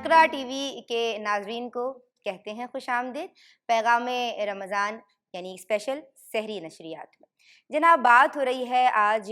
اقرا T V کے ناظرین کو کہتے ہیں خوش آمدید پیغام رمضان یعنی اسپیشل سحری نشریات میں۔ جناب بات ہو رہی ہے آج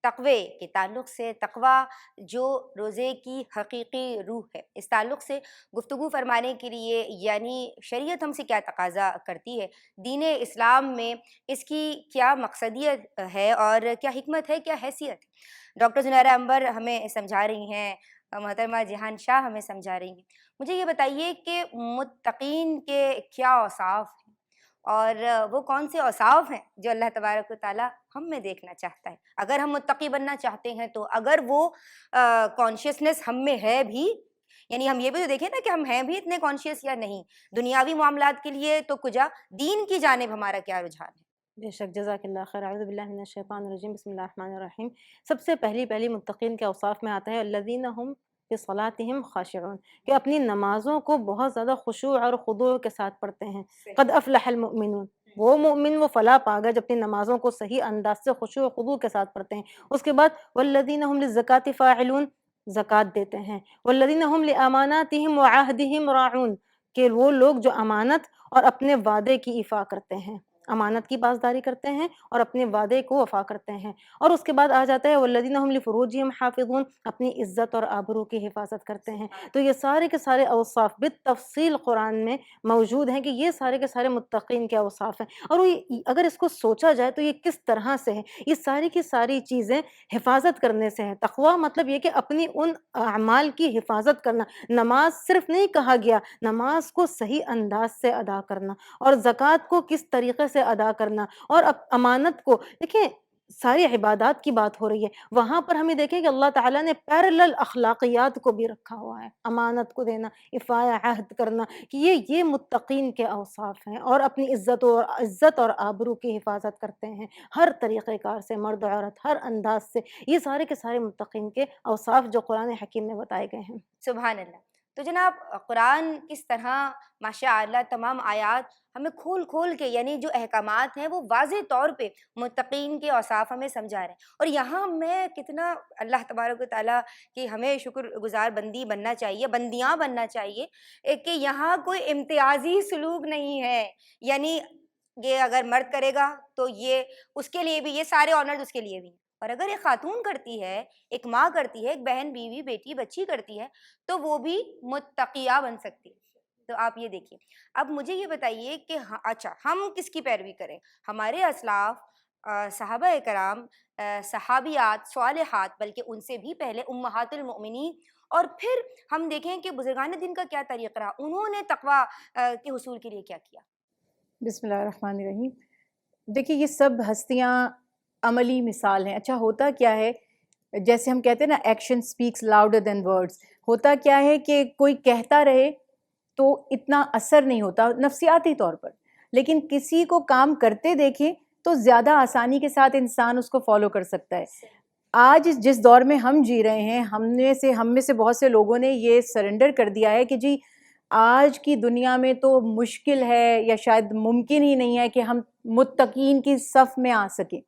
تقوی کے تعلق سے، تقوی جو روزے کی حقیقی روح ہے، اس تعلق سے گفتگو فرمانے کے لیے یعنی شریعت ہم سے کیا تقاضا کرتی ہے، دین اسلام میں اس کی کیا مقصدیت ہے اور کیا حکمت ہے، کیا حیثیت ہے، ڈاکٹر زنیرہ انور ہمیں سمجھا رہی ہیں، محترمہ جہان شاہ ہمیں سمجھا رہی ہیں۔ مجھے یہ بتائیے کہ متقین کے کیا اوصاف ہیں اور وہ کون سے اوصاف ہیں جو اللہ تبارک و تعالیٰ ہم میں دیکھنا چاہتا ہے، اگر ہم متقی بننا چاہتے ہیں تو، اگر وہ کانشیسنس ہم میں ہے بھی، یعنی ہم یہ بھی تو دیکھیں نا کہ ہم ہیں بھی اتنے کانشیس یا نہیں، دنیاوی معاملات کے لیے تو کجا، دین کی جانب ہمارا کیا رجحان ہے۔ بے شک، جزاک اللہ خیر۔ اعوذ باللہ من الشیطان الرجیم، بسم اللہ الرحمن الرحیم۔ سب سے پہلی متقین کے اوصاف میں آتا ہے الذین هم فی صلاتہم خاشعون، کہ اپنی نمازوں کو بہت زیادہ خشوع اور خضوع کے ساتھ پڑھتے ہیں۔ قد افلح المؤمنون، وہ مومن وہ فلاح پا گئے جب اپنی نمازوں کو صحیح انداز سے خشوع و خضوع کے ساتھ پڑھتے ہیں۔ اس کے بعد والذین هم للزکاۃ فاعلون، زکوٰۃ دیتے ہیں۔ والذین هم لاماناتہم وعہدہم راعون، کہ وہ لوگ جو امانت اور اپنے وعدے کی ایفا کرتے ہیں، امانت کی پاسداری کرتے ہیں اور اپنے وعدے کو وفا کرتے ہیں۔ اور اس کے بعد آ جاتا ہے والذین هم لفروجہم حافظون، اپنی عزت اور آبرو کی حفاظت کرتے ہیں۔ تو یہ سارے کے سارے اوصاف بالتفصیل قرآن میں موجود ہیں کہ یہ سارے کے سارے متقین کے اوصاف ہیں۔ اور اگر اس کو سوچا جائے تو یہ کس طرح سے ہے، یہ ساری کی ساری چیزیں حفاظت کرنے سے ہے۔ تقویٰ مطلب یہ کہ اپنی ان اعمال کی حفاظت کرنا۔ نماز صرف نہیں کہا گیا، نماز کو صحیح انداز سے ادا کرنا، اور زکوٰۃ کو کس طریقے سے ادا کرنا، اور امانت کو دیکھیں، ساری عبادات کی بات ہو رہی ہے، وہاں پر ہمیں دیکھیں کہ اللہ تعالیٰ نے پیرلل اخلاقیات کو بھی رکھا ہوا ہے، امانت کو دینا، افاع عہد کرنا، کہ یہ متقین کے اوصاف ہیں، اور اپنی عزت اور آبرو کی حفاظت کرتے ہیں ہر طریقہ کار سے، مرد و عورت ہر انداز سے۔ یہ سارے کے سارے متقین کے اوصاف جو قرآن حکیم میں بتائے گئے ہیں۔ سبحان اللہ۔ تو جناب قرآن کس طرح ماشاء اللہ تمام آیات ہمیں کھول کھول کے، یعنی جو احکامات ہیں وہ واضح طور پہ متقین کے اوصاف ہمیں سمجھا رہے ہیں، اور یہاں میں کتنا اللہ تبارک و تعالیٰ کی ہمیں شکر گزار بندی بننا چاہیے، بندیاں بننا چاہیے کہ یہاں کوئی امتیازی سلوک نہیں ہے، یعنی یہ اگر مرد کرے گا تو یہ اس کے لیے بھی، یہ سارے آنرز اس کے لیے بھی ہیں، اور اگر ایک خاتون کرتی ہے، ایک ماں کرتی ہے، ایک بہن بیوی بیٹی بچی کرتی ہے تو وہ بھی متقیہ بن سکتی ہے۔ تو آپ یہ دیکھیے، اب مجھے یہ بتائیے کہ اچھا ہم کس کی پیروی کریں؟ ہمارے اسلاف، صحابہ کرام، صحابیات، صالحات، بلکہ ان سے بھی پہلے امہات المؤمنین، اور پھر ہم دیکھیں کہ بزرگان دین کا کیا طریقہ رہا، انہوں نے تقویٰ کے حصول کے لیے کیا کیا۔ بسم اللہ الرحمن الرحیم۔ دیکھیے، یہ سب ہستیاں عملی مثال ہیں۔ اچھا ہوتا کیا ہے، جیسے ہم کہتے ہیں نا action specs louder than words, ہوتا کیا ہے کہ کوئی کہتا رہے تو اتنا اثر نہیں ہوتا نفسیاتی طور پر، لیکن کسی کو کام کرتے دیکھیں تو زیادہ آسانی کے ساتھ انسان اس کو فالو کر سکتا ہے۔ آج جس دور میں ہم جی رہے ہیں، ہم میں سے بہت سے لوگوں نے یہ سرنڈر کر دیا ہے کہ جی آج کی دنیا میں تو مشکل ہے یا شاید ممکن ہی نہیں ہے کہ ہم متقین کی صف میں آ سکیں۔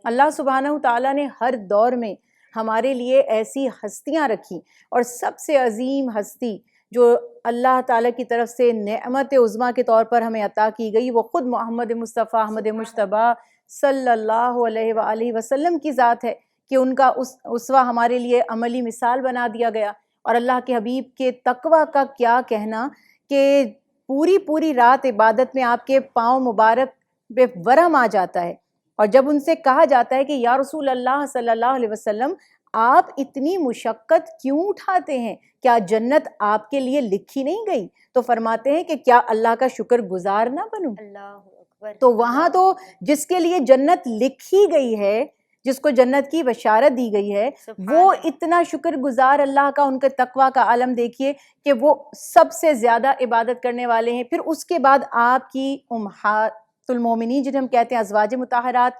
اللہ سبحانہ تعالیٰ نے ہر دور میں ہمارے لیے ایسی ہستیاں رکھی، اور سب سے عظیم ہستی جو اللہ تعالیٰ کی طرف سے نعمت عظمیٰ کے طور پر ہمیں عطا کی گئی، وہ خود محمد مصطفیٰ احمد مجتبیٰ صلی اللہ علیہ وآلہ وسلم کی ذات ہے، کہ ان کا اسوہ ہمارے لیے عملی مثال بنا دیا گیا۔ اور اللہ کے حبیب کے تقویٰ کا کیا کہنا، کہ پوری رات عبادت میں آپ کے پاؤں مبارک پہ ورم آ جاتا ہے، اور جب ان سے کہا جاتا ہے کہ یا رسول اللہ صلی اللہ علیہ وسلم، آپ اتنی مشقت کیوں اٹھاتے ہیں، کیا جنت آپ کے لیے لکھی نہیں گئی؟ تو فرماتے ہیں کہ کیا اللہ کا شکر گزار نہ بنوں۔ اللہ اکبر۔ تو وہاں تو جس کے لیے جنت لکھی گئی ہے، جس کو جنت کی بشارت دی گئی ہے، وہ اتنا شکر گزار اللہ کا، ان کے تقویٰ کا عالم دیکھیے کہ وہ سب سے زیادہ عبادت کرنے والے ہیں۔ پھر اس کے بعد آپ کی امہات المومنین جنہیں ہم کہتے ہیں ازواج مطہرات،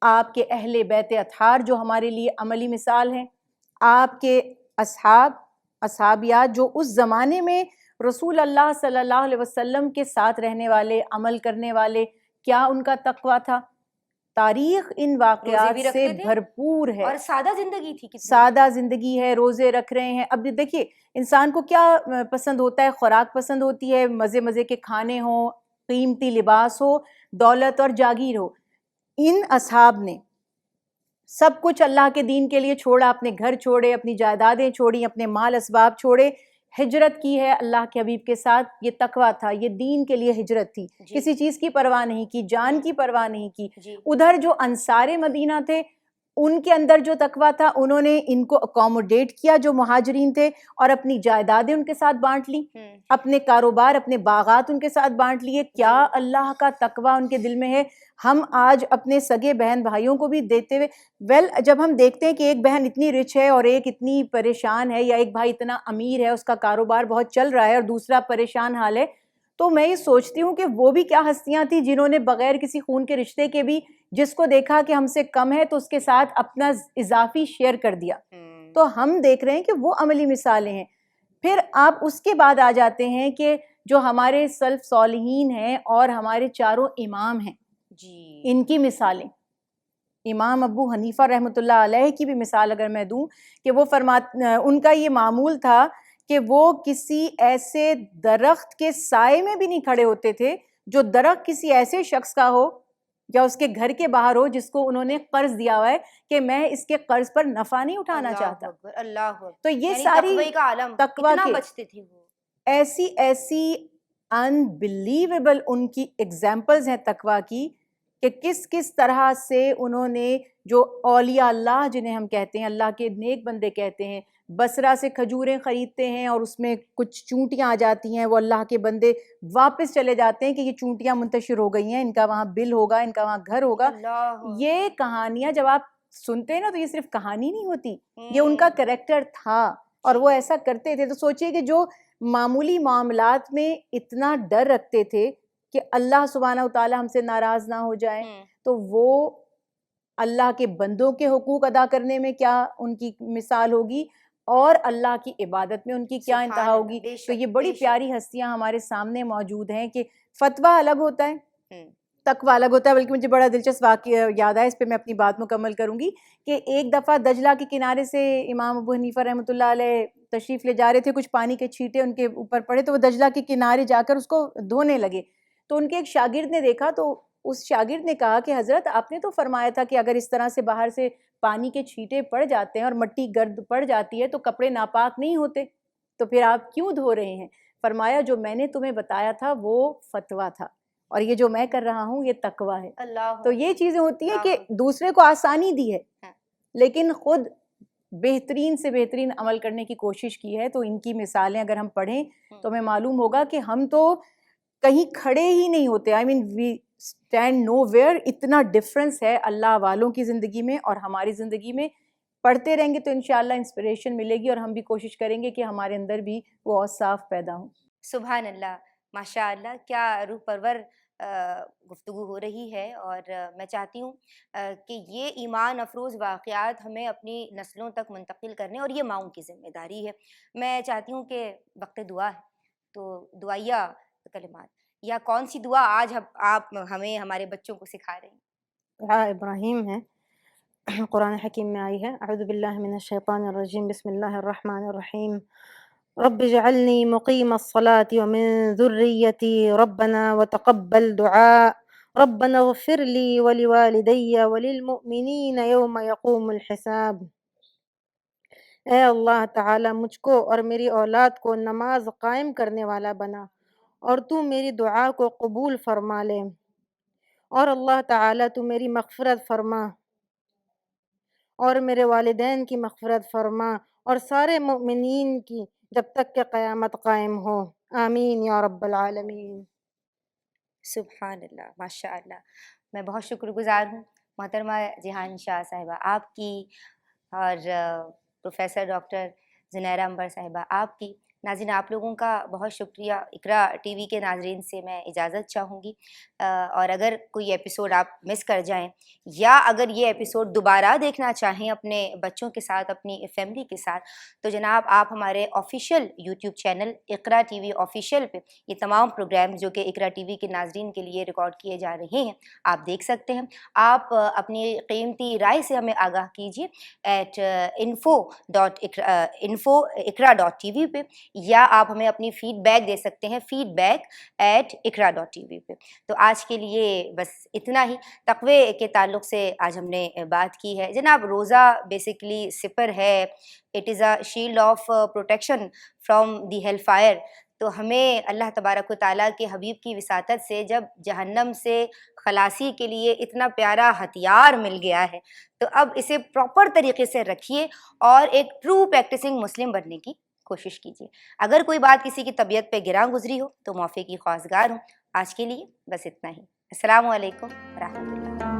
آپ کے اہل بیت اطہار جو ہمارے لیے عملی مثال ہیں، آپ کے اصحابیات جو اس زمانے میں رسول اللہ صلی اللہ علیہ وسلم کے ساتھ رہنے والے، عمل کرنے والے، کیا ان کا تقویٰ تھا؟ تاریخ ان روزے واقعات بھی سے رکھتے تھے بھرپور ہے. اور سادہ زندگی تھی کتنی. سادہ زندگی ہے, روزے رکھ رہے ہیں. اب دیکھیے انسان کو کیا پسند ہوتا ہے, خوراک پسند ہوتی ہے, مزے مزے کے کھانے ہوں, قیمتی لباس ہو, دولت اور جاگیر ہو. ان اصحاب نے سب کچھ اللہ کے دین کے لیے چھوڑا, اپنے گھر چھوڑے, اپنی جائیدادیں چھوڑی, اپنے مال اسباب چھوڑے, ہجرت کی ہے اللہ کے حبیب کے ساتھ. یہ تقویٰ تھا, یہ دین کے لیے ہجرت تھی. جی کسی چیز کی پرواہ نہیں کی, جان کی پرواہ نہیں کی. جی ادھر جو انصار مدینہ تھے ان کے اندر جو تقویٰ تھا, انہوں نے ان کو اکوموڈیٹ کیا جو مہاجرین تھے, اور اپنی جائیدادیں ان کے ساتھ بانٹ لی, اپنے کاروبار, اپنے باغات ان کے ساتھ بانٹ لیے. کیا اللہ کا تقویٰ ان کے دل میں ہے. ہم آج اپنے سگے بہن بھائیوں کو بھی دیتے ہوئے جب ہم دیکھتے ہیں کہ ایک بہن اتنی رچ ہے اور ایک اتنی پریشان ہے, یا ایک بھائی اتنا امیر ہے, اس کا کاروبار بہت چل رہا ہے اور دوسرا پریشان حال ہے, تو میں یہ سوچتی ہوں کہ وہ بھی کیا ہستیاں تھیں جنہوں نے بغیر کسی خون کے رشتے کے بھی جس کو دیکھا کہ ہم سے کم ہے تو اس کے ساتھ اپنا اضافی شیئر کر دیا. تو ہم دیکھ رہے ہیں کہ وہ عملی مثالیں ہیں. پھر آپ اس کے بعد آ جاتے ہیں کہ جو ہمارے سلف صالحین ہیں اور ہمارے چاروں امام ہیں, جی ان کی مثالیں. امام ابو حنیفہ رحمۃ اللہ علیہ کی بھی مثال اگر میں دوں کہ وہ ان کا یہ معمول تھا کہ وہ کسی ایسے درخت کے سائے میں بھی نہیں کھڑے ہوتے تھے جو درخت کسی ایسے شخص کا ہو یا اس کے گھر کے باہر ہو جس کو انہوں نے قرض دیا ہوا ہے کہ میں اس کے قرض پر نفع نہیں اٹھانا اللہ چاہتا. اکبر, اللہ اکبر. تو یہ یعنی ساری تقوی کا عالم, تقویٰ اتنا کے بچتے تھے وہ. ایسی انبلیویبل ان کی ایگزامپلز ہیں تقویٰ کی, کہ کس کس طرح سے انہوں نے جو اولیاء اللہ جنہیں ہم کہتے ہیں, اللہ کے نیک بندے کہتے ہیں, بصرہ سے کھجوریں خریدتے ہیں اور اس میں کچھ چونٹیاں آ جاتی ہیں, وہ اللہ کے بندے واپس چلے جاتے ہیں کہ یہ چونٹیاں منتشر ہو گئی ہیں, ان کا وہاں بل ہوگا, ان کا وہاں گھر ہوگا. اللہ یہ کہانیاں جب آپ سنتے ہیں نا تو یہ صرف کہانی نہیں ہوتی, یہ ان کا کریکٹر تھا اور وہ ایسا کرتے تھے. تو سوچئے کہ جو معمولی معاملات میں اتنا ڈر رکھتے تھے کہ اللہ سبحانہ وتعالی ہم سے ناراض نہ ہو جائیں, تو وہ اللہ کے بندوں کے حقوق ادا کرنے میں کیا ان کی مثال ہوگی, اور اللہ کی عبادت میں ان کی کیا سبحان انتہا اللہ, ہوگی. بے تو شک یہ بڑی بے شک. پیاری ہستیاں ہمارے سامنے موجود ہیں کہ فتویٰ الگ ہوتا ہے, ہوں. تقویٰ الگ ہوتا ہے. بلکہ مجھے بڑا دلچسپ واقعہ یاد ہے, اس پہ میں اپنی بات مکمل کروں گی, کہ ایک دفعہ دجلہ کے کنارے سے امام ابو حنیفہ رحمۃ اللہ علیہ تشریف لے جا رہے تھے, کچھ پانی کے چھینٹے ان کے اوپر پڑے تو وہ دجلہ کے کنارے جا کر اس کو دھونے لگے. تو ان کے ایک شاگرد نے دیکھا, تو اس شاگرد نے کہا کہ حضرت آپ نے تو فرمایا تھا کہ اگر اس طرح سے باہر سے پانی کے چھینٹے پڑ جاتے ہیں اور مٹی گرد پڑ جاتی ہے تو کپڑے ناپاک نہیں ہوتے, تو پھر آپ کیوں دھو رہے ہیں؟ فرمایا جو میں نے تمہیں بتایا تھا وہ فتویٰ تھا, اور یہ جو میں کر رہا ہوں یہ تقویٰ ہے. اللہ تو یہ چیزیں ہوتی ہیں کہ اللہ. دوسرے کو آسانی دی ہے ہاں. لیکن خود بہترین سے بہترین عمل کرنے کی کوشش کی ہے. تو ان کی مثالیں اگر ہم پڑھیں تو ہمیں معلوم ہوگا کہ ہم تو کہیں کھڑے ہی نہیں ہوتے. آئی مین وی اسٹینڈ نو ویئر. اتنا ڈفرینس ہے اللہ والوں کی زندگی میں اور ہماری زندگی میں. پڑھتے رہیں گے تو انشاءاللہ انسپریشن ملے گی, اور ہم بھی کوشش کریں گے کہ ہمارے اندر بھی وہ اوصاف پیدا ہوں. سبحان اللہ, ماشاء اللہ, کیا روح پرور گفتگو ہو رہی ہے. اور میں چاہتی ہوں کہ یہ ایمان افروز واقعات ہمیں اپنی نسلوں تک منتقل کرنے, اور یہ ماؤں کی ذمہ داری ہے. میں چاہتی ہوں کہ وقت دعا ہے تو دعائیہ کلمات, یا کون سی دعا آج آپ ہمیں ہمارے بچوں کو سکھا رہے ہیں؟ دعا ابراہیم ہے, قرآن حکیم میں آئی ہے. اعوذ باللہ من الشیطان الرجیم, بسم اللہ الرحمن الرحیم. رب اجعلنی مقیم الصلاة ومن ذریتی ربنا وتقبل دعاء ربنا اغفر لی ولوالدی وللمؤمنین یوم یقوم الحساب. اے اللہ تعالی مجھ کو اور میری اولاد کو نماز قائم کرنے والا بنا, اور تو میری دعا کو قبول فرما لے. اور اللہ تعالی تو میری مغفرت فرما اور میرے والدین کی مغفرت فرما, اور سارے مومنین کی جب تک کہ قیامت قائم ہو. آمین یا رب العالمین. سبحان اللہ, ماشاء اللہ. میں بہت شکر گزار ہوں محترمہ جہان شاہ صاحبہ آپ کی, اور پروفیسر ڈاکٹر زنیرہ انور صاحبہ آپ کی, ناظرین آپ لوگوں کا بہت شکریہ. اقرا ٹی وی کے ناظرین سے میں اجازت چاہوں گی, اور اگر کوئی ایپیسوڈ آپ مس کر جائیں یا اگر یہ ایپیسوڈ دوبارہ دیکھنا چاہیں اپنے بچوں کے ساتھ, اپنی فیملی کے ساتھ, تو جناب آپ ہمارے آفیشیل یوٹیوب چینل اقرا ٹی وی آفیشیل پہ یہ تمام پروگرام جو کہ اقرا ٹی وی کے ناظرین کے لیے ریکارڈ کیے جا رہے ہیں آپ دیکھ سکتے ہیں. آپ اپنی قیمتی رائے سے ہمیں آگاہ کیجیے ایٹ info@ikra.tv پہ, یا آپ ہمیں اپنی فیڈ بیک دے سکتے ہیں feedback@ikra.tv پہ. تو آج کے لیے بس اتنا ہی. تقوی کے تعلق سے آج ہم نے بات کی ہے. جناب روزہ بیسیکلی سپر ہے, it is a shield of protection from the hell fire. تو ہمیں اللہ تبارک و تعالیٰ کے حبیب کی وساطت سے جب جہنم سے خلاصی کے لیے اتنا پیارا ہتھیار مل گیا ہے, تو اب اسے پراپر طریقے سے رکھیے اور ایک ٹرو پریکٹسنگ مسلم بننے کی کوشش کیجیے. اگر کوئی بات کسی کی طبیعت پہ گراں گزری ہو تو معافی کی خواستگار ہوں. آج کے لیے بس اتنا ہی. السلام علیکم ورحمۃ اللہ.